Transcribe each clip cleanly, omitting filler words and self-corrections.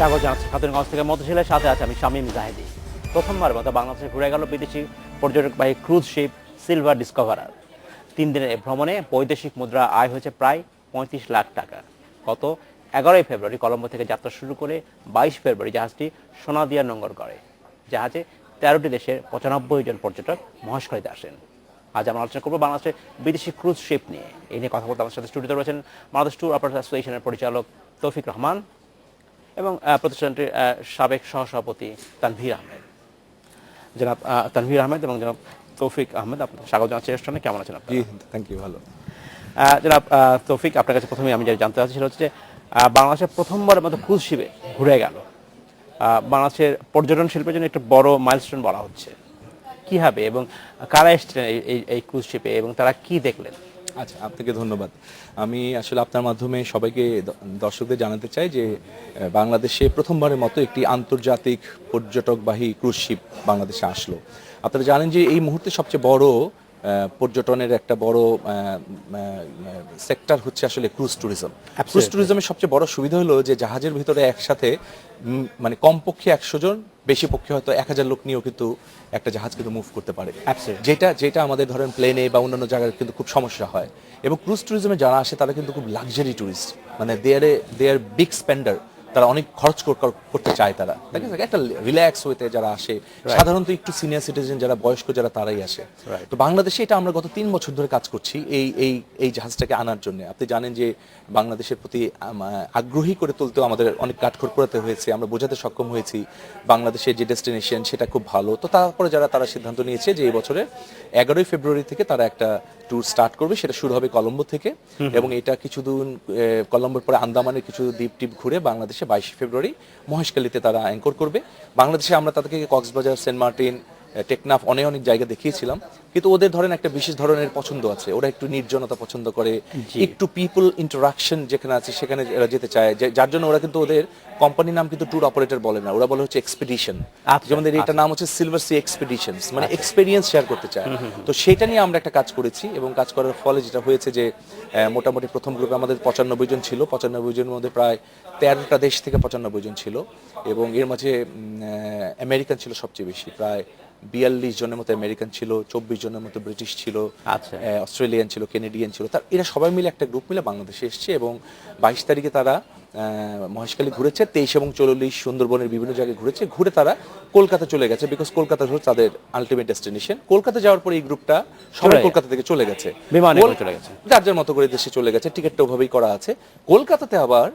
স্বাগত জানাচ্ছি খাতুনগঞ্জ থেকে মধুশিলের সাথে আছে আমি শামীম জাহেদি। প্রথমবার মতো বাংলাদেশে ঘুরে গেল বিদেশি পর্যটকবাহী ক্রুজ শিপ সিলভার ডিসকভারার। 3 দিনের এই ভ্রমণে বৈদেশিক মুদ্রা আয় হয়েছে প্রায় 35 লাখ টাকা। গত 11 ফেব্রুয়ারি কলম্বো থেকে যাত্রা শুরু করে 22 ফেব্রুয়ারি জাহাজটি সোনাদিয়া নোঙ্গর করে। জাহাজে 13টি দেশের 95 জন পর্যটক মহেশখালীতে আসেন। আজ আমরা আলোচনা করবো বাংলাদেশের বিদেশি ক্রুজ শিপ নিয়ে। এই নিয়ে কথা বলতে আমার সাথে স্টুডিওতে রয়েছেন বাংলাদেশ ট্যুর অপারেটর অ্যাসোসিয়েশনের পরিচালক তৌফিক রহমান এবং প্রতিষ্ঠানটির সাবেক সহসভাপতি তানভীর আহমেদ। জনাব তানভীর আহমেদ এবং জনাব তৌফিক আহমেদ, আপনার স্বাগত জানাচ্ছি রেস্টুরেন্টে। কেমন আছেন আপনি? জি, থ্যাংক ইউ, ভালো। জনাব তৌফিক, আপনার কাছে প্রথমে আমি যেটা জানতে চাচ্ছি সেটা হচ্ছে যে বাংলাদেশের প্রথমবারের মতো ক্রুজ শিপে ঘুরে গেল বাংলাদেশের পর্যটন শিল্পের জন্য একটা বড় মাইলস্টোন বলা হচ্ছে। কী হবে এবং কারা এসেছিলেন এই ক্রুজ শিপে এবং তারা কি দেখলেন? আচ্ছা, আপনাকে ধন্যবাদ। আমি আসলে আপনার মাধ্যমে সবাইকে দর্শকদের জানাতে চাই যে বাংলাদেশে প্রথমবারের মতো একটি আন্তর্জাতিক পর্যটকবাহী ক্রুজ শিপ বাংলাদেশে আসলো। আপনারা জানেন যে এই মুহূর্তে সবচেয়ে বড় পর্যটনের একটা বড় সেক্টর হচ্ছে আসলে ক্রুজ ট্যুরিজম। ক্রুজ ট্যুরিজমের সবচেয়ে বড় সুবিধা হলো যে জাহাজের ভিতরে একসাথে মানে কমপক্ষে 100 জন, বেশি পক্ষে হয়তো 1000 লোক নিয়েও কিন্তু একটা জাহাজ কিন্তু মুভ করতে পারে, যেটা আমাদের ধরেন প্লেনে বা অন্যান্য জায়গায় কিন্তু খুব সমস্যা হয়। এবং ক্রুজ ট্যুরিজমে যারা আসে তারা কিন্তু খুব লাক্সারি ট্যুরিস্ট, মানে দে আর বিগ স্পেন্ডার, তারা অনেক খরচ করতে চায়। তারা একটা রিল্যাক্স হইতে যারা আসে, সাধারণত একটু সিনিয়র সিটিজেন যারা বয়স্ক যারা তারাই আসে। তো বাংলাদেশে এটা আমরা গত 3 বছর ধরে কাজ করছি এই জাহাজটাকে আনার জন্য। আপনি জানেন যে বাংলাদেশের প্রতি আগ্রহী করে তুলতেও আমাদের অনেক কাঠখড় পোড়াতে হয়েছে, আমরা বোঝাতে সক্ষম হয়েছি বাংলাদেশের যে ডেস্টিনেশন সেটা খুব ভালো। তো তারপরে তারা সিদ্ধান্ত নিয়েছে যে এই বছরের 11 ফেব্রুয়ারি থেকে তারা একটা ট্যুর স্টার্ট করবে। সেটা শুরু হবে কলম্বো থেকে এবং এটা কিছুদিন কলম্বোর পরে আন্দামানের কিছু দ্বীপ টিপ ঘুরে বাংলাদেশে 22 ফেব্রুয়ারি মহেশখালীতে তারা অ্যাঙ্কর করবে। বাংলাদেশে আমরা তাদেরকে কক্সবাজার, সেন্ট মার্টিন, টেকনাফ অনেক জায়গা দেখিয়েছিলাম, কিন্তু ওদের ধরেন একটা বিশেষ ধরনের পছন্দ আছে। ওরা একটু নির্জনতা পছন্দ করে, একটু পিপল ইন্টারাকশন যেখানে আছে সেখানে এরা যেতে চায়, যার জন্য ওরা কিন্তু ওদের কোম্পানির নাম কিন্তু ট্যুর অপারেটর বলে না, ওরা বলে হচ্ছে এক্সপিডিশন। যেমন এটার নাম হচ্ছে সিলভার সি এক্সপিডিশনস, মানে এক্সপেরিয়েন্স শেয়ার করতে চায়। তো সেটা নিয়ে আমরা একটা কাজ করেছি এবং কাজ করার ফলে যেটা হয়েছে যে মোটামুটি প্রথম গ্রুপে আমাদের 95 জন ছিল। 95 জনের মধ্যে প্রায় 13টা দেশ থেকে 95 জন ছিল এবং এর মাঝে আমেরিকান ছিল সবচেয়ে বেশি, প্রায় 42 জনের মতো আমেরিকান ছিল, 24 জনের মতো ব্রিটিশ ছিল, অস্ট্রেলিয়ান ছিল, কেনেডিয়ান ছিল। তার এরা সবাই মিলে একটা গ্রুপ মিলে বাংলাদেশে এসছে এবং 22 তারিখে তারা মহেশখালী ঘুরেছে, 23 এবং 24 সুন্দরবনের বিভিন্ন জায়গায় ঘুরে তারা কলকাতা চলে গেছে, বিকজ কলকাতা হচ্ছে তাদের আলটিমেট ডেস্টিনেশন। কলকাতা যাওয়ার পরে এই গ্রুপটা সবাই কলকাতা থেকে চলে গেছে, যার যার মতো করে দেশে চলে গেছে, টিকিটটা ওভাবেই করা আছে। কলকাতাতে আবার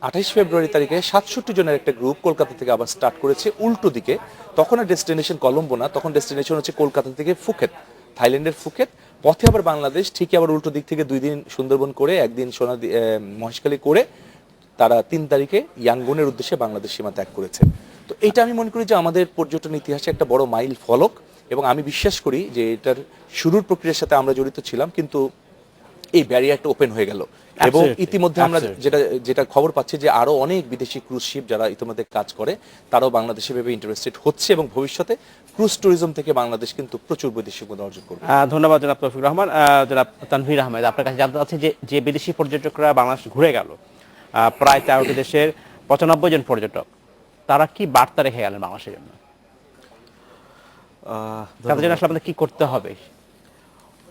28 ফেব্রুয়ারি তারিখে 67 জনের একটা গ্রুপ কলকাতা থেকে আবার স্টার্ট করেছে উল্টো দিকে। তখন আর ডেস্টিনেশন কলম্বো না, তখন ডেস্টিনেশন হচ্ছে কলকাতা থেকে ফুকেত, থাইল্যান্ডের ফুকেত। পথে আবার বাংলাদেশ, ঠিকই আবার উল্টো দিক থেকে 2 দিন সুন্দরবন করে, 1 দিন মহেশখালী করে তারা 3 তারিখে ইয়াঙ্গুনের উদ্দেশ্যে বাংলাদেশ সীমা ত্যাগ করেছে। তো এটা আমি মনে করি যে আমাদের পর্যটন ইতিহাসে একটা বড় মাইল ফলক এবং আমি বিশ্বাস করি যে এটার শুরুর প্রক্রিয়ার সাথে আমরা জড়িত ছিলাম, কিন্তু এই ব্যারিয়ারটা ওপেন হয়ে গেল এবং ইতিমধ্যে আমরা যেটা খবর পাচ্ছি যে আরো অনেক বিদেশি ক্রুজ শিপ যারা ইতিমধ্যে কাজ করে তারাও বাংলাদেশে ভেবে ইন্টারেস্টেড হচ্ছে এবং ভবিষ্যতে ক্রুজ ট্যুরিজম থেকে বাংলাদেশ কিন্তু প্রচুর বৈদেশিক মুদ্রা অর্জন করবে। ধন্যবাদ জনাব তৌফিক রহমান। জনাব তানভীর আহমেদ, আপনার কাছে জানতে চাচ্ছি যে বিদেশি পর্যটকরা বাংলাদেশ ঘুরে গেল, প্রায় 13টি দেশের 95 জন পর্যটক, তারা কি বার্তা রেখে গেলেন বাংলাদেশের জন্য? তাদের জন্য আসলে আমাদের কি করতে হবে?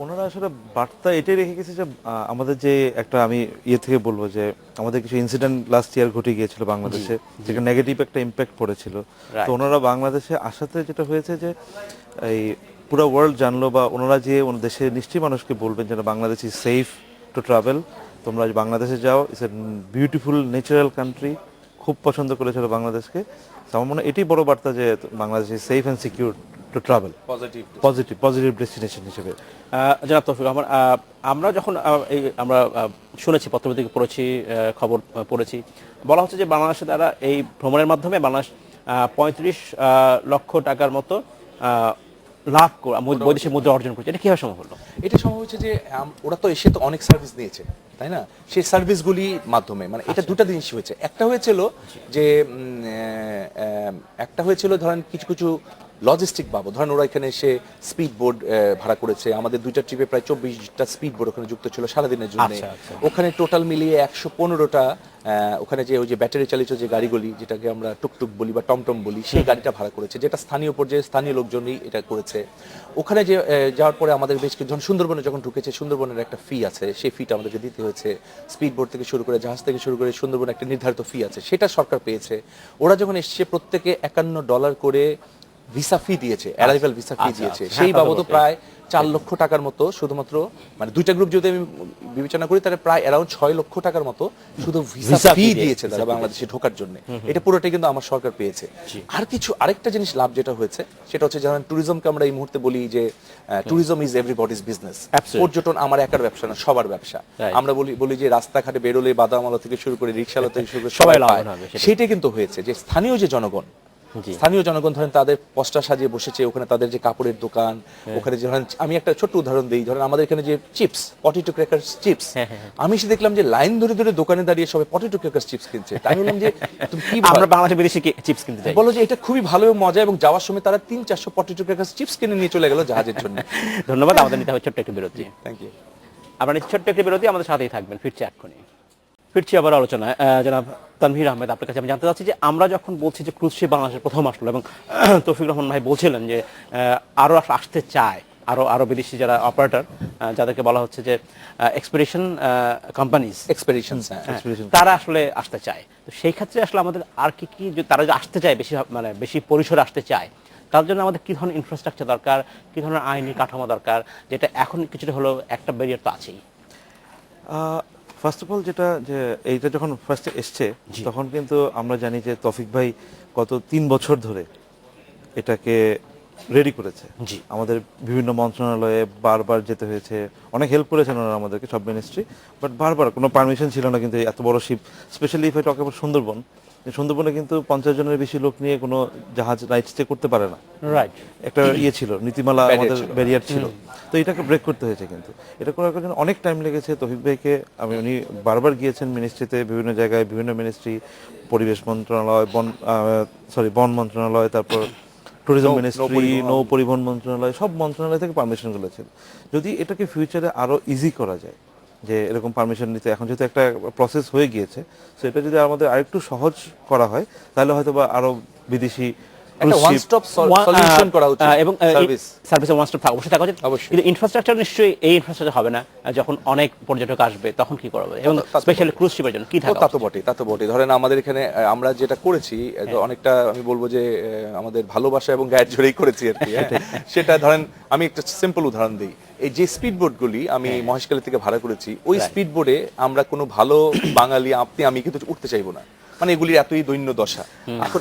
ওনারা আসলে বার্তা এটাই রেখে গেছে যে আমাদের যে একটা, আমি থেকে বলবো যে আমাদের কিছু ইনসিডেন্ট লাস্ট ইয়ার ঘটে গিয়েছিল বাংলাদেশে, যেটা নেগেটিভ একটা ইম্প্যাক্ট পড়েছিল। তো ওনারা বাংলাদেশে আসাতে যেটা হয়েছে যে এই পুরো ওয়ার্ল্ড জানলো, বা ওনারা যে দেশে নিশ্চয়ই মানুষকে বলবেন যে Bangladesh is safe to travel, তোমরা বাংলাদেশে যাও, it's a beautiful natural country, খুব পছন্দ করেছিল বাংলাদেশকে। আমার মনে হয় এটাই বড় বার্তা যে Bangladesh is safe and secure to travel, positive destination হিসেবে। জনাব তৌফিক রহমান, আমরা যখন আমরা শুনেছি, পত্রপত্রিকা পড়েছি, খবর পড়েছি, বলা হচ্ছে যে বাংলাদেশে তারা এই ভ্রমণের মাধ্যমে বাংলাদেশ 35 লক্ষ টাকার মতো লাভ বৈদেশিক মুদ্রা অর্জন করছে, এটা কিভাবে সম্ভব হলো? এটা সম্ভব হচ্ছে যে ওরা তো এসে তো অনেক সার্ভিস নিয়েছে, তাই না? সেই সার্ভিসগুলি মাধ্যমে মানে এটা দুটো জিনিস হয়েছে। একটা হয়েছিল যে একটা হয়েছিল ধরেন কিছু কিছু লজিস্টিক বাবদ, ধরেন ওরা এখানে এসে স্পিড বোট ভাড়া করেছে, আমাদের দুইটা ট্রিপে প্রায় 24টা স্পিড বোট ওখানে যুক্ত ছিল সারাদিনের জন্য। ওখানে টোটাল মিলিয়ে 115টা ওখানে যে ওই যে ব্যাটারি চালিত যে গাড়িগুলি, যেটাকে আমরা টুকটুক বলি বা টমটম বলি, সেই গাড়িটা ভাড়া করেছে, যেটা স্থানীয় পর্যায়ে স্থানীয় লোকজনই এটা করেছে। ওখানে যে যাওয়ার পরে আমাদের বেশ কিছু, যখন সুন্দরবনে যখন ঢুকেছে, সুন্দরবনের একটা ফি আছে, সেই ফিটা আমাদেরকে দিতে হয়েছে। স্পিড বোট থেকে শুরু করে জাহাজ থেকে শুরু করে সুন্দরবনে একটা নির্ধারিত ফি আছে, সেটা সরকার পেয়েছে। ওরা যখন এসছে প্রত্যেকে $51 করে ভিসা ফি দিয়েছে, অ্যারাইভাল ভিসা ফি দিয়েছে। সেই বাবদও প্রায় 4 লক্ষ টাকার মতো শুধুমাত্র, মানে দুইটা গ্রুপ যদি আমি বিবেচনা করি তাহলে প্রায় অ্যারাউন্ড 6 লক্ষ টাকার মতো শুধু ভিসা ফি দিয়েছে তারা বাংলাদেশে ঢোকার জন্য। এটা পুরোটাই কিন্তু আমার সরকার পেয়েছে। আর কিছু আরেকটা জিনিস লাভ যেটা হয়েছে সেটা হচ্ছে, যেমন ট্যুরিজমকে আমরা এই মুহূর্তে বলি যে ট্যুরিজম ইজ এভরিবডিজ বিজনেস। পর্যটন আমার একার ব্যবসা না, সবার ব্যবসা। আমরা বলি যে রাস্তাঘাটে বেরোলে বাদামালা থেকে শুরু করে রিকশালা থেকে শুরু করে সবাই লাভ, সেটাই কিন্তু হয়েছে যে স্থানীয় যে জনগণ, স্থানীয় জনগণ ধরেন তাদের পোস্টার সাজিয়ে বসেছে, ওখানে তাদের যে কাপড়ের দোকান, ওখানে ধরেন আমি একটা ছোট্ট উদাহরণ দিই, ধরেন আমাদের এখানে যে চিপস, পটেটো ক্র্যাকার চিপস, আমি এসে দেখলাম যে লাইন ধরে ধরে দোকানে দাঁড়িয়ে সবাই পটেটো ক্র্যাকার চিপস কিনছে। তাই বললাম যে তুমি কি, আমরা বাংলাদেশে বিদেশি চিপস কিনতে যাই, বলো যে এটা খুবই ভালো এবং মজা, এবং যাওয়ার সময় তারা 300-400 পটেটো ক্র্যাকার চিপস কিনে নিয়ে চলে গেল জাহাজের জন্য। ধন্যবাদ। আমাদের নিতে হবে ছোট্ট একটি বিরতি। Thank you. আপনার ছোট্ট একটি বিরতি, আমাদের সাথেই থাকবেন, ফিরছি এক্ষুনি। ফিরছি আবার আলোচনায়। জনাব তানভীর আহমেদ, আপনার কাছে আমি জানতে চাচ্ছি যে আমরা যখন বলছি যে ক্রুজ শিপ বাংলাদেশের প্রথম আসলো, এবং তৌফিক রহমান ভাই বলছিলেন যে আরো আসতে চায়, আরো বিদেশি যারা অপারেটর, যাদেরকে বলা হচ্ছে যে এক্সপেডিশন কোম্পানিজ, তারা আসলে আসতে চায়। তো সেই ক্ষেত্রে আসলে আমাদের আর কি তারা যদি আসতে চায়, বেশি পরিসরে আসতে চায়, তার জন্য আমাদের কি ধরনের ইনফ্রাস্ট্রাকচার দরকার, কি ধরনের আইনি কাঠামো দরকার, যেটা এখন কিছুটা হলো একটা ব্যারিয়ার তো আছেই। ফার্স্ট অফ অল যেটা, যে এইটা যখন ফার্স্টে এসছে তখন কিন্তু আমরা জানি যে তৌফিক ভাই গত 3 বছর ধরে এটাকে রেডি করেছে। আমাদের বিভিন্ন মন্ত্রণালয়ে বারবার যেতে হয়েছে, অনেক হেল্প করেছেন ওনারা আমাদেরকে, সব মিনিস্ট্রি, বাট বারবার কোনো পারমিশন ছিল না। কিন্তু এত বড় ship, specially if I talk about Sundarban, সুন্দরবনে কিন্তু 50 জনের বেশি লোক নিয়ে কোনো জাহাজ নাইট স্টে করতে পারে না। রাইট, একটা ছিল নীতিমালা, আমাদের ব্যারিয়ার ছিল, তো এটাকে ব্রেক করতে হয়েছে। কিন্তু এটা করার জন্য অনেক টাইম লেগেছে। তৌফিক ভাইকে উনি বারবার গিয়েছেন মিনিস্ট্রিতে, বিভিন্ন জায়গায়, বিভিন্ন মিনিস্ট্রি, পরিবেশ মন্ত্রণালয়, বন মন্ত্রণালয়, তারপর ট্যুরিজম মিনিস্ট্রি, নৌ পরিবহন মন্ত্রণালয়, সব মন্ত্রণালয় থেকে পারমিশনগুলো ছিল। যদি এটাকে ফিউচারে আরো ইজি করা যায়, যে এরকম পারমিশন নিতে, এখন যেহেতু একটা প্রসেস হয়ে গিয়েছে, সেটা যদি আমাদের আরেকটু সহজ করা হয়, তাহলে হয়তো বা আরো বিদেশি একটা ওয়ান স্টপ সলিউশন করা উচিত, এবং সার্ভিসে ওয়ান স্টপ অবশ্যই থাকা উচিত। কিন্তু ইনফ্রাস্ট্রাকচার নিশ্চয়ই, এই ইনফ্রাস্ট্রাকচার হবে না যখন অনেক পর্যটক আসবে, তখন কি করবে, এবং স্পেশালি ক্রুজ শিপের জন্য কি থাকা? তা তো বটে। ধরেন আমাদের এখানে আমরা যেটা করেছি অনেকটা, আমি বলবো যে আমাদের ভালোবাসা এবং গায়ের জোরেই করেছি আর কি। সেটা ধরেন আমি একটা সিম্পল উদাহরণ দিই, এই যে স্পিড বোটগুলি আমি মহেশখালী থেকে ভাড়া করেছি, ওই স্পিড বোটে আমরা কোনো ভালো বাঙালি, আমি কিন্তু উঠতে চাইবো না, মানে এগুলির এতই দৈন্য দশা। এখন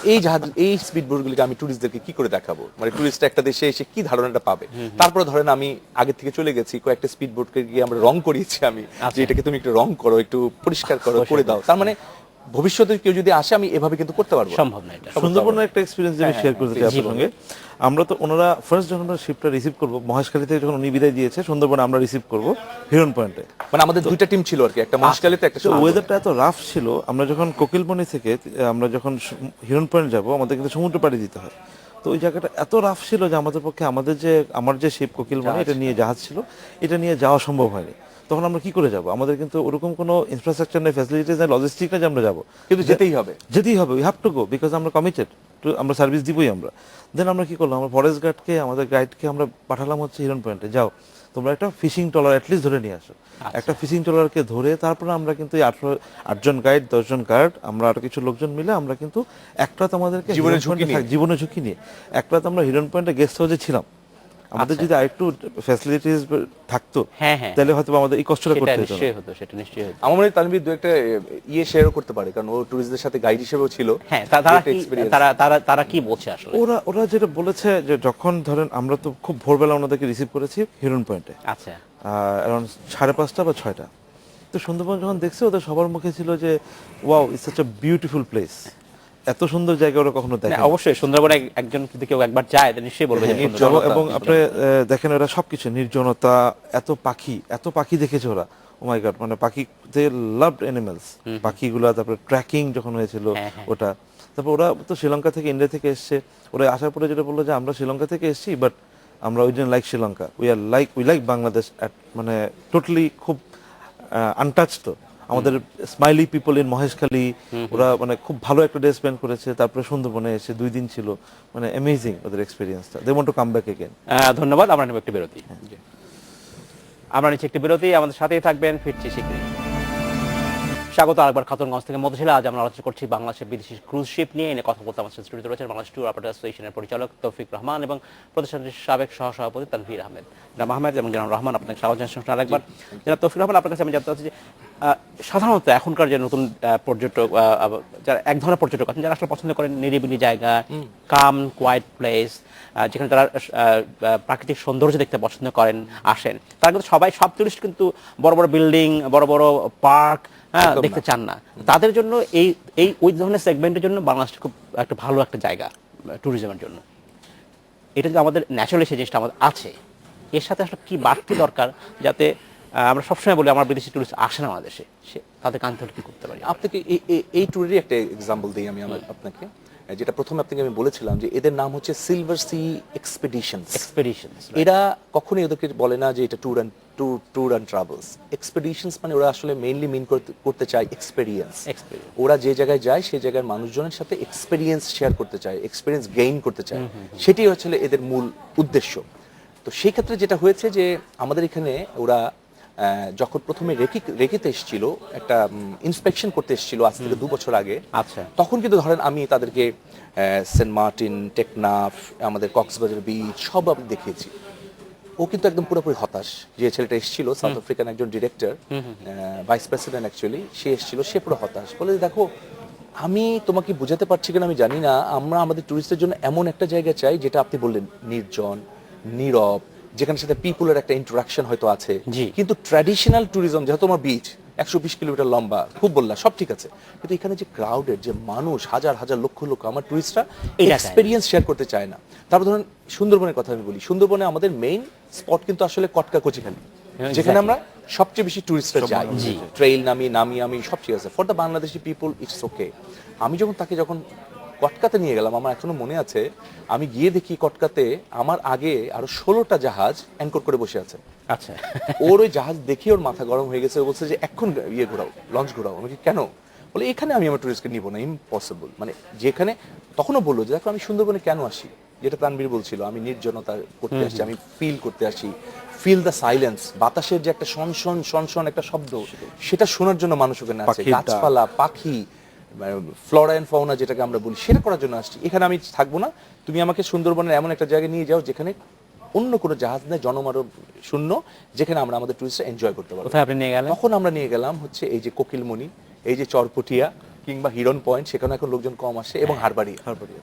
এই স্পিড বোটগুলিকে আমি টুরিস্টদেরকে কি করে দেখাবো, মানে টুরিস্ট একটা দেশে এসে কি ধারণাটা পাবে? তারপরে ধরেন আমি আগে থেকে চলে গেছি, কয়েকটা স্পিড বোটকে গিয়ে আমরা রং করিয়েছি, আমি যে এটাকে তুমি একটু রং করো, একটু পরিষ্কার করো, করে দাও। তার মানে ভবিষ্যতে কেউ যদি আসে, আমি এভাবে কিন্তু করতে পারবো। সম্ভব না এটা। সুন্দরবনের একটা এক্সপেরিয়েন্স আমি শেয়ার করতে চাই আপনার সঙ্গে। আমরা তো ওনারা ফার্স্ট যখন আমরা শিপটা রিসিভ করব, মহেশখালী থেকে যখন উনি বিদায় দিয়েছে, সুন্দরবনে আমরা রিসিভ করব হিরন পয়েন্টে। মানে আমাদের দুইটা টিম ছিল আর কি, একটা মহেশখালীতে, একটা সুন্দরবনে। ওয়েদারটা এত রাফ ছিল, আমরা যখন কোকিলবনি থেকে আমরা যখন হিরন পয়েন্ট যাব, আমাদের কিন্তু সমুদ্র পাড়ি দিতে হয়। তো ওই জায়গাটা এত রাফ ছিল যে আমাদের পক্ষে, আমার যে শিপ কোকিলবনি, এটা নিয়ে জাহাজ ছিল, এটা নিয়ে যাওয়া সম্ভব হয়নি। তখন আমরা কি করে যাব? আমাদের কিন্তু ওরকম কোনো ইনফ্রাস্ট্রাকচার নেই, ফ্যাসিলিটিস নেই, লজিস্টিক নেই যে আমরা যাবো, কিন্তু যেতেই হবে, we have to go, because আমরা কমিটেড টু, আমরা সার্ভিস দিবই আমরা। দেন আমরা কি করলাম, আমরা ফরেস্ট গার্ডকে, আমাদের গাইডকে আমরা পাঠালাম হচ্ছে হিরন পয়েন্টে, যাও তোমরা একটা ফিশিং ট্রলার অ্যাটলিস্ট ধরে নিয়ে আসো। একটা ফিশিং ট্রলারকে ধরে তারপরে আমরা কিন্তু 8জন গাইড, 10জন গার্ড, আমরা আরো কিছু লোকজন মিলে আমরা কিন্তু এক রাত আমাদেরকে জীবনে ঝুঁকি নিয়ে এক রাত আমরা হিরন পয়েন্টে গেস্ট হাউসে ছিলাম। আমাদের যদি আরেকটু ফ্যাসিলিটিস থাকতো, তাহলে হয়তো আমাদের এই কষ্টটা করতে হতো। সেটা নিশ্চয়ই হতো। আমার মনে হয় তানভীর দু একটা শেয়ারও করতে পারে, কারণ ও টুরিস্টদের সাথে গাইড হিসেবেও ছিল। হ্যাঁ, তারা কি বলছে আসলে? ওরা যেটা বলেছে, যে যখন ধরেন আমরা তো খুব ভোরবেলা ওনাদেরকে রিসিভ করেছি হিরন পয়েন্টে, আচ্ছা, অ্যারাউন্ড 5:30 বা 6টা। তো সুন্দরবন যখন দেখছে, ওদের সবার মুখে ছিল যে wow, it's such a beautiful place. এত সুন্দর জায়গা ওরা কখনো দেখে না, অবশ্যই সুন্দরবনে একজন যদি কেউ একবার যায় তাহলে নিশ্চয়ই বলবে যে সুন্দর। এবং আপনি দেখেন ওরা সবকিছু নির্জনতা, এত পাখি দেখেছে ওরা, ও মাই গড, মানে পাখি দে লাভড অ্যানিমালস, পাখিগুলা, তারপরে ট্র্যাকিং যখন হয়েছিল ওটা, তারপর ওরা তো শ্রীলঙ্কা থেকে, ইন্ডিয়া থেকে এসছে, ওরা আসার পরে যেটা বললো যে আমরা শ্রীলঙ্কা থেকে এসেছি, বাট আমরা we didn't like Sri Lanka, we like Bangladesh, মানে টোটালি খুব আনটাচ। তো আমাদের স্মাইলি পিপল ইন মহেশখালী, ওরা মানে খুব ভালো একটা ডে স্পেন্ড করেছে, তারপরে সুন্দরবনে এসে 2 দিন ছিল, মানে অ্যামেজিং ওদের এক্সপিরিয়েন্সটা, they want to come back again. ধন্যবাদ, আমরা নেব একটি বিরতি। আমরা নিচ্ছি একটি বিরতি, আমাদের সাথেই থাকবেন, ফিরছি শীঘ্রই। স্বাগত আরেকবার খাতুনগঞ্জ থেকে মধুশিলা। আজ আমরা আলোচনা করছি বাংলাদেশের বিদেশি ক্রুজ শিপ নিয়ে। এনে কথা বলতে আমার স্টুডিওতে রয়েছেন বাংলাদেশ ট্যুর অপারেটর অ্যাসোসিয়েশনের পরিচালক তৌফিক রহমান এবং প্রতিষ্ঠানটির সাবেক সহসভাপতি তানভীর আহমেদ। জনাব আহমেদ এবং জনাব রহমান, আপনাকে স্বাগত জানাচ্ছি আরেকবার। জনাব তৌফিক রহমান, আপনার কাছে আমি জানতে চাচ্ছি যে সাধারণত এখনকার যে নতুন পর্যটক, যারা এক ধরনের পর্যটক আছেন যারা আসলে পছন্দ করেন নিরিবিলি জায়গা, কাম কোয়াইট প্লেস, যেখানে তারা প্রাকৃতিক সৌন্দর্য দেখতে পছন্দ করেন, আসেন, তারা কিন্তু সব টুরিস্ট কিন্তু বড় বড় বিল্ডিং, বড় বড় পার্ক দেখতে চান না। তাদের জন্য এই ওই ধরনের সেগমেন্টের জন্য বাংলাদেশ খুব একটা ভালো একটা জায়গা ট্যুরিজমের জন্য। এটা যে আমাদের ন্যাচারালি সেই জিনিসটা আমাদের আছে, এর সাথে আসলে কি বাড়তি দরকার যাতে আমরা সবসময় বলি আমার বিদেশি টুরিস্ট আসে না আমাদের দেশে, তাদের কানতে হলে কি করতে পারি? আপনাকে এই ট্যুরেরই একটা এক্সাম্পল দিই আমি আপনাকে, যেটা প্রথমে আপনাকে আমি বলেছিলাম যে এদের নাম হচ্ছে সিলভার সি এক্সপেডিশনস। এরা কখনোই ওদেরকে বলে না যে এটা ট্যুর অ্যান্ড ট্রাভেলস। এক্সপেডিশনস মানে ওরা আসলে মেইনলি মিন করতে চায় এক্সপেরিয়েন্স। ওরা যে জায়গায় যায় সেই জায়গার মানুষজনের সাথে এক্সপেরিয়েন্স শেয়ার করতে চায়, এক্সপেরিয়েন্স গেইন করতে চায়, সেটি হচ্ছে এদের মূল উদ্দেশ্য। তো সেই ক্ষেত্রে যেটা হয়েছে যে আমাদের এখানে ওরা যখন প্রথমে রেকিতে এসেছিল, একটা ইন্সপেকশন করতে এসেছিল আজ থেকে 2 বছর আগে, আচ্ছা, তখন কিন্তু ধরেন আমি তাদেরকে সেন্ট মার্টিন, টেকনাফ, আমাদের কক্সবাজার বিচ সব আমি দেখিয়েছি। ও কিন্তু একদম পুরোপুরি হতাশ। যে ছেলেটা এসেছিল, সাউথ আফ্রিকান একজন ডিরেক্টর, ভাইস প্রেসিডেন্ট অ্যাকচুয়ালি, সে এসেছিল, সে পুরো হতাশ। বলে দেখো, আমি তোমাকে বুঝাতে পারছি কিনা আমি জানি না, আমরা আমাদের টুরিস্টদের জন্য এমন একটা জায়গা চাই যেটা আপনি বললেন নির্জন, নীরব, যেখানে সাথে পিপুলের একটা ইন্টারাকশন হয়তো আছে, কিন্তু ট্র্যাডিশনাল ট্যুরিজম যেহেতু আমার বিচ 120 কিলোমিটার লম্বা, খুব বললা, সব ঠিক আছে, কিন্তু এখানে যে ক্রাউডেড, যে মানুষ হাজার হাজার লক্ষ লক্ষ, আমার টুরিস্টরা এক্সপেরিয়েন্স শেয়ার করতে চায় না। তারপর ধরুন সুন্দরবনের কথা আমি বলি, সুন্দরবনে আমাদের মেইন স্পট কিন্তু আসলে কটকা কচিখালি, যেখানে আমরা সবচেয়ে বেশি টুরিস্টরা যাই, ট্রেইল নামি আমি সব ঠিক আছে। For the Bangladeshi people it's okay. আমি যখন কটকাতে নিয়ে গেলাম, আমার এখনো মনে আছে, আমি গিয়ে দেখি কটকাতে আমার আগে আরো 16টা জাহাজ অ্যাঙ্কর করে বসে আছে। আচ্ছা, ওর ওই জাহাজ দেখে ওর মাথা গরম হয়ে গেছে। ও বলছে যে এখন ঘোরাও, লঞ্চ ঘোরাও। আমি কেন? বলে এখানে আমি আমার টুরিস্টকে নিব না, ইম্পসিবল। মানে যেখানে তখনও বললো যে দেখো আমি সুন্দরবনে কেন আসি, যেটা তানবীর বলছিল, আমি নির্জনতা করতে আসি, আমি ফিল করতে আসি, ফিল দ্য সাইলেন্স, বাতাসের যে একটা শনশন একটা শব্দ, সেটা শোনার জন্য মানুষ ওখানে আছে, গাছপালা, পাখি, ফ্লোরা এন্ড ফাউনা যেটাকে আমরা বলি, সেটা করার জন্য আসছি। এখানে আমি থাকবো না, তুমি আমাকে সুন্দরবনের এমন একটা জায়গায় নিয়ে যাও যেখানে অন্য কোনো জাহাজ নেই, জনমানব শূন্য, যেখানে আমরা আমাদের টুরিস্টরা এনজয় করতে পারবো। কোথায় আপনি নিয়ে গেলেন? তখন আমরা নিয়ে গেলাম হচ্ছে এই যে কোকিলমণি, এই যে চরপটিয়া কিংবা হিরন পয়েন্ট, সেখানে এখন লোকজন কম আসে, এবং হারবাড়িয়া।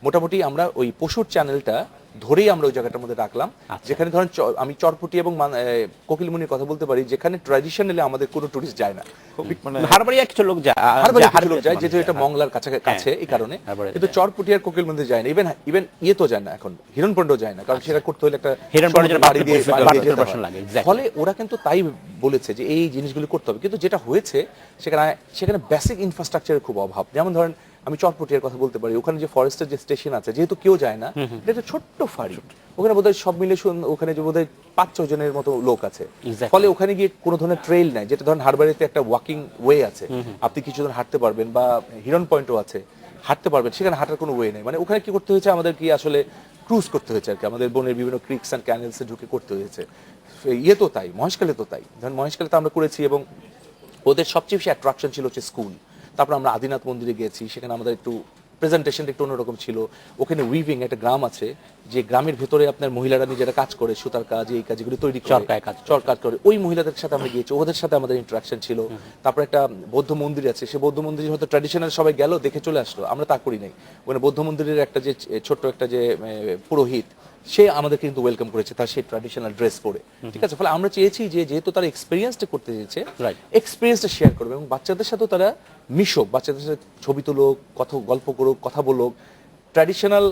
মোটামুটি আমরা ওই পশুর চ্যানেলটা ধরেই আমরা ওই জায়গাটার মধ্যে রাখলাম, যেখানে ধরেন আমি চরপটি এবং কোকিলমণির কথা বলতে পারি, যেখানে ট্র্যাডিশনালি আমাদের কোনো টুরিস্ট যায় না। হারবাড়িয়া কিছু লোক যায়, যেহেতু এটা মংলার কাছে, এই কারণে। কিন্তু চরপটি আর কোকিলমণি যায় না, ইভেন ইয়ে তো যায় না, এখন হিরণপন্ডও যায় না, কারণ সেটা করতে হলে একটা ফলে ওরা কিন্তু তাই বলেছে যে এই জিনিসগুলি করতে হবে। কিন্তু যেটা হয়েছে, সেখানে বেসিক ইনফ্রাস্ট্রাকচারের খুব অভাব। যেমন ধরেন আমি চরপটিয়ার কথা বলতে পারি, ওখানে যে ফরেস্টের যে স্টেশন আছে, যেহেতু কেউ যায় না, এটা একটা ছোট্ট ফাঁড়ি, ওখানে বোধহয় সব মিলে ওখানে যে বোধহয় 5-6 জনের মতো লোক আছে। ফলে ওখানে গিয়ে কোনো ধরনের ট্রেইল নাই, যেটা ধরেন হারবাড়িতে একটা ওয়াকিং ওয়ে আছে, আপনি কিছুজন হাঁটতে পারবেন, বা হিরন পয়েন্টও আছে, হাঁটতে পারবেন, সেখানে হাঁটার কোনো ওয়ে নেই। মানে ওখানে কি করতে হয়েছে, আমাদের কি আসলে ক্রুজ করতে হয়েছে আর কি, আমাদের বনের বিভিন্ন ক্রিকস অ্যান্ড ক্যানেলসে ঢুকে করতে হয়েছে। ইয়ে তো তাই, মহেশখালে তো তাই, ধরেন মহেশখালে তো আমরা করেছি, এবং ওদের সবচেয়ে বেশি অ্যাট্রাকশন ছিল হচ্ছে স্কুল। তারপর আমরা আদিনাথ মন্দিরে গিয়েছি, সেখানে আমাদের একটু প্রেজেন্টেশনটা একটু অন্যরকম ছিল। ওখানে উইভিং একটা গ্রাম আছে, যে গ্রামের ভেতরে আপনার মহিলারা নিজেরা কাজ করে, সুতার কাজ, এই কাজগুলো তৈরি করে, চর কাজ করে, ওই মহিলাদের সাথে আমরা গিয়েছি, ওদের সাথে আমাদের ইন্টারাকশন ছিল। তারপর একটা বৌদ্ধ মন্দির আছে, সে বৌদ্ধ মন্দিরে হয়তো ট্র্যাডিশনাল সবাই গেল, দেখে চলে আসলো, আমরা তা করি নাই। ওখানে বৌদ্ধ মন্দিরের একটা যে ছোট্ট একটা যে পুরোহিত, সে আমাদের কিন্তু ওয়েলকাম করেছে তার সেই ট্র্যাডিশনাল ড্রেস পরে, ঠিক আছে। ফলে আমরা চেয়েছি যে যেহেতু তারা এক্সপিরিয়েন্সটা করতে চেয়েছে, এক্সপিরিয়েন্সটা শেয়ার করবে এবং বাচ্চাদের সাথেও তারা মিশুক, বাচ্চাদের সাথে ছবি তুলুক, কথা গল্প করুক, কথা বলুক। ট্র্যাডিশনাল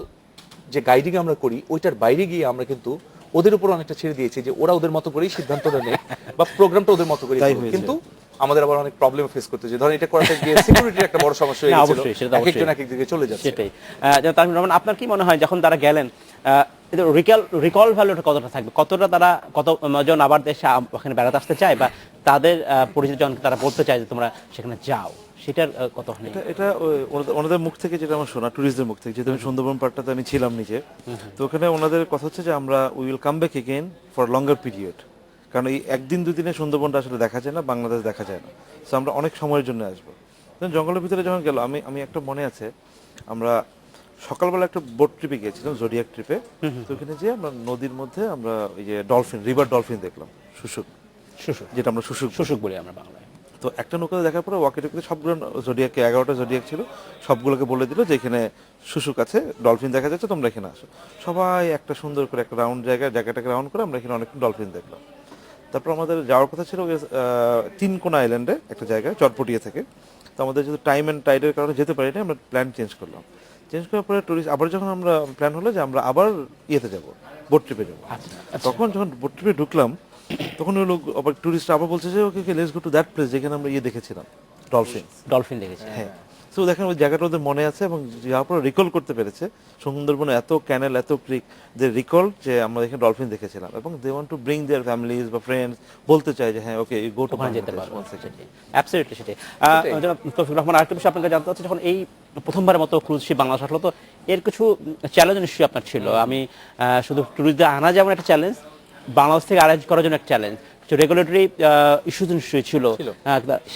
যে গাইডিং আমরা করি ওইটার বাইরে গিয়ে আমরা কিন্তু ওদের উপর অনেকটা ছেড়ে দিয়েছি যে ওরা ওদের মতো করেই সিদ্ধান্তটা নেয় বা প্রোগ্রামটা ওদের মতো করেই করুক। কিন্তু আমাদের আবার অনেক প্রবলেম ফেস করতে হচ্ছে, ধরেন এটা করাতে গিয়ে সিকিউরিটির একটা বড় সমস্যা হয়ে গেছিল, একজন এক দিকে চলে যাচ্ছে। সেটাই। তানভীর রহমান, আপনার কি মনে হয় যখন তারা গেলেন রিকল ভ্যালুটা কতটা থাকবে, কতটা তারা কতজন আবার দেশে ওখানে বেড়াতে আসতে চায় বা তাদের পরিচিত জনকে তারা বলতে চায় যে তোমরা সেখানে যাও, সেটার কতখানি? এটা ওনাদের মুখ থেকে যেটা আমার শোনা, ট্যুরিস্টদের মুখ থেকে, যেহেতু আমি সুন্দরবন পার্কটাতে আমি ছিলাম নিজে, তো ওখানে ওনাদের কথা হচ্ছে যে আমরা we will come back again for longer period, কারণ এই একদিন দুদিনে সুন্দরবনটা আসলে দেখা যায় না, বাংলাদেশ দেখা যায় না, তো আমরা অনেক সময়ের জন্য আসবো। জঙ্গলের ভিতরে যখন গেল, আমি একটা মনে আছে, আমরা সকালবেলা একটা বোট ট্রিপে গিয়েছিলাম, জোডিয়াক ট্রিপে। তো ওখানে যেয়ে আমরা নদীর মধ্যে আমরা ওই যে ডলফিন, রিভার ডলফিন দেখলাম, শুশুক, যেটা আমরা শুশুক বলি আমরা বাংলায়। তো একটা নৌকাতে দেখার পরে ওয়াকি টকিতে সবগুলো জোডিয়াককে, 11টা জোডিয়াক ছিল, সবগুলোকে বলে দিল যে এখানে শুশুক আছে, ডলফিন দেখা যাচ্ছে, তোমরা এখানে আসো। সবাই একটা সুন্দর করে একটা রাউন্ড জায়গাটাকে রাউন্ড করে আমরা এখানে অনেক ডলফিন দেখলাম। তারপর আমাদের যাওয়ার কথা ছিল তিনকোনা আইল্যান্ডে একটা জায়গায়, চরপটিয়া থেকে। তো আমাদের যেহেতু টাইম অ্যান্ড টাইডের কারণে যেতে পারিনি, আমরা প্ল্যান চেঞ্জ করলাম। চেঞ্জ করার পরে টুরিস্ট আবার যখন আমরা প্ল্যান হলো যে আমরা আবার ইয়েতে যাবো, বোট ট্রিপে যাবো। তখন যখন বোট ট্রিপে ঢুকলাম, তখন ওই লোক আবার টুরিস্ট আবার বলছে যে okay let's go to that place যেখানে আমরা দেখেছিলাম ডলফিন দেখেছি। হ্যাঁ, তো দেখেন ওই জায়গাটা ওদের মনে আছে এবং যাওয়ার পর রিকল করতে পেরেছে সুন্দরবনে এত ক্যানেল, এত ক্রিক, যে রিকল যে আমরা এখানে ডলফিন দেখেছিলাম, এবং they want to bring their families বা ফ্রেন্ডস, বলতে চায় যে হ্যাঁ ওকে গো টু ওখানে যেতে পারবো। অ্যাবসলিউটলি সেটাই। তৌফিকুর রহমান, আরেকটা বিষয় আপনাকে জানতে হচ্ছে, যখন এই প্রথমবারের মতো ক্রুজ শিপ বাংলাদেশ আসলো, তো এর কিছু চ্যালেঞ্জ নিশ্চয়ই আপনার ছিল। আমি শুধু ট্যুরিস্টদের আনা যেমন একটা চ্যালেঞ্জ, বাংলাদেশ থেকে অ্যারেঞ্জ করার জন্য একটা চ্যালেঞ্জ, রেগুলেটরি ইস্যুজ নিশ্চয়ই ছিল,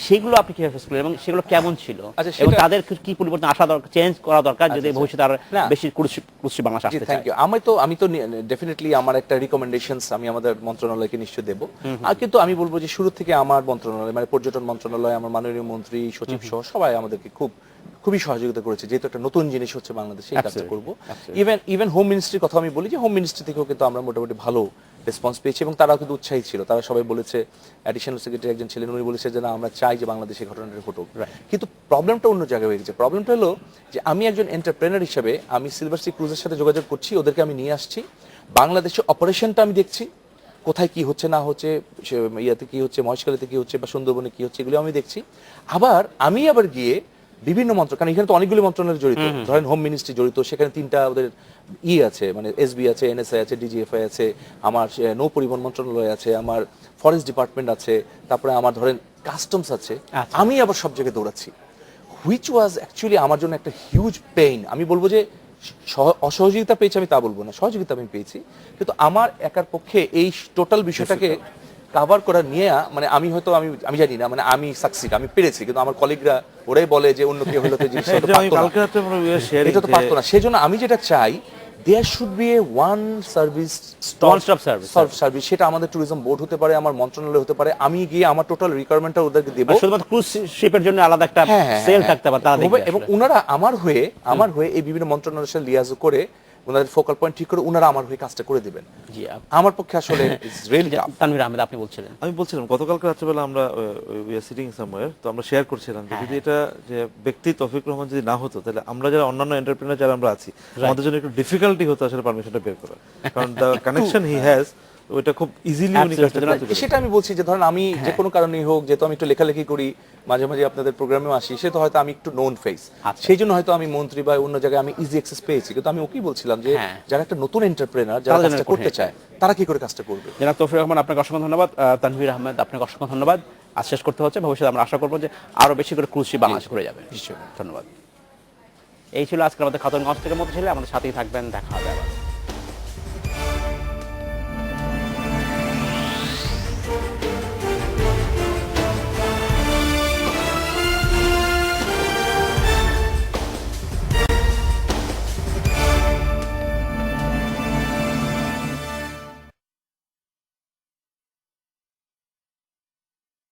সেগুলো আপনি কিভাবে ফেস করলেন এবং সেগুলো কেমন ছিল এবং তাদের কি পরিবর্তন আসা দরকার, চেঞ্জ করা দরকার যদি ভবিষ্যতে আর বেশি ক্রুজ শিপ বাংলাদেশ আসতে চায়? আমি তো ডেফিনেটলি আমার একটা রিকমেন্ডেশনস আমি আমাদের মন্ত্রণালয়কে নিশ্চয় দেব। আর কিন্তু আমি বলবো যে শুরু থেকে আমার মন্ত্রণালয়, মানে পর্যটন মন্ত্রণালয়, আমার মাননীয় মন্ত্রী, সচিব সহ সবাই আমাদেরকে খুবই সহযোগিতা করেছে, যেহেতু একটা নতুন জিনিস হচ্ছে বাংলাদেশে, এই কাজটা করবো। ইভেন হোম মিনিস্ট্রির কথা আমি বলি যে হোম মিনিস্ট্রি থেকেও কিন্তু আমরা মোটামুটি ভালো রেসপন্স পেয়েছি এবং তারাও কিন্তু উৎসাহী ছিল। তারা সবাই বলেছে, অ্যাডিশনাল সেক্রেটারি একজন ছিলেন, উনি বলেছে যে না, আমরা চাই যে বাংলাদেশে ঘটনাটা ঘটুক। কিন্তু প্রবলেমটা অন্য জায়গায় হয়ে গেছে। প্রবলেমটা হলো যে আমি একজন এন্টারপ্রেনার হিসেবে আমি সিলভার সি ক্রুজের সাথে যোগাযোগ করছি, ওদেরকে আমি নিয়ে আসছি, বাংলাদেশে অপারেশনটা আমি দেখছি, কোথায় কি হচ্ছে না হচ্ছে, ইয়াতে কি হচ্ছে, মহেশখালীতে কি হচ্ছে বা সুন্দরবনে কি হচ্ছে, এগুলো আমি দেখছি। আবার গিয়ে বিভিন্ন মন্ত্রক, কারণ এখানে তো অনেকগুলো মন্ত্রণালয় জড়িত, ধরেন হোম মিনিস্ট্রি জড়িত, সেখানে 3টা ওদের আছে, মানে এসবি আছে, এনএসআই আছে, ডিজিএফআই আছে, আমার নৌ পরিবহন মন্ত্রণালয় আছে, আমার ফরেস্ট ডিপার্টমেন্ট আছে, তারপরে আমার ধরেন কাস্টমস আছে। আমি আবার সব জায়গায় দৌড়াচ্ছি, হুইচ ওয়াজ অ্যাকচুয়ালি আমার জন্য একটা হিউজ পেইন। আমি বলবো যে অসহযোগিতা পেয়েছি আমি তা বলবো না, সহযোগিতা আমি পেয়েছি, কিন্তু আমার একার পক্ষে এই টোটাল বিষয়টাকে কাভার করা নিয়ে, মানে আমি হয়তো আমি জানি না, মানে আমি সাকসিড, আমি পেরেছি, কিন্তু আমার কলিগরা ওরাই বলে যে অন্য কেউ হলে তো জিনিসটা তো পারতো না। সেজন্য আমি যেটা চাই, there should be a one service, service, সেটা আমাদের ট্যুরিজম বোর্ড হতে পারে, আমার মন্ত্রণালয় হতে পারে। আমি গিয়ে আমার টোটাল রিকোয়ারমেন্টটা ওদেরকে দেব, শুধুমাত্র ক্রুজ শিপের জন্য আলাদা একটা সেল থাকতে পারে, তারা দেখবে, এবং ওনারা আমার হয়ে এই বিভিন্ন মন্ত্রণালয়ের সাথে লিয়াজ করে, ওনাদের ফোকাল পয়েন্ট ঠিক করে ওনারা আমার হয়ে কাজটা করে দিবেন। জি, আমার পক্ষে আসলে তানভীর আহমেদ, আপনি বলছিলেন? আমি বলছিলাম গতকালকে রাত্রেবেলা আমরা উই আর সিটিং সামওয়্যার, তো আমরা শেয়ার করছিলাম যে যদি এটা যে ব্যক্তি তৌফিকুর রহমান যদি না হতো, তাহলে আমরা যারা অন্যান্য এন্টারপ্রেনার যারা আমরা আছি, আমাদের জন্য একটু ডিফিকাল্টি হতো আসলে পারমিশনটা বের করা, কারণ দ্য কানেকশন হি হ্যাজ, ওইটা খুব ইজিলি উনি সেটা আমি বলছি যে ধরেন আমি যে কোনো কারণেই হোক, যেহেতু আমি একটু লেখালেখি করি, মাঝে মাঝে আপনাদের প্রোগ্রামেও আসি, সে তো হয়তো আমি একটু নোন ফেস, সেই জন্য হয়তো আমি মন্ত্রী বা অন্য জায়গায় আমি ইজি অ্যাক্সেস পেয়েছি। কিন্তু আমি ওকেই বলছিলাম যে যারা একটা নতুন এন্টারপ্রেনার, যারা কাজটা করতে চায়, তারা কি করে কাজটা করবে। জনাব তৌফিকুর রহমান, আপনাকে অসংখ্য ধন্যবাদ। তানভীর আহমেদ, আপনাকে অসংখ্য ধন্যবাদ। আজ শেষ করতে হচ্ছে, ভবিষ্যতে আমরা আশা করবো যে আরো বেশি করে ক্রুজ শিপ বাংলাদেশে ঘুরে যাবে। নিশ্চয়ই, ধন্যবাদ। এই ছিল আজকের আমাদের খাতুনগঞ্জ থেকে মতো ছিল, আমাদের সাথেই থাকবেন, দেখা হবে আবার।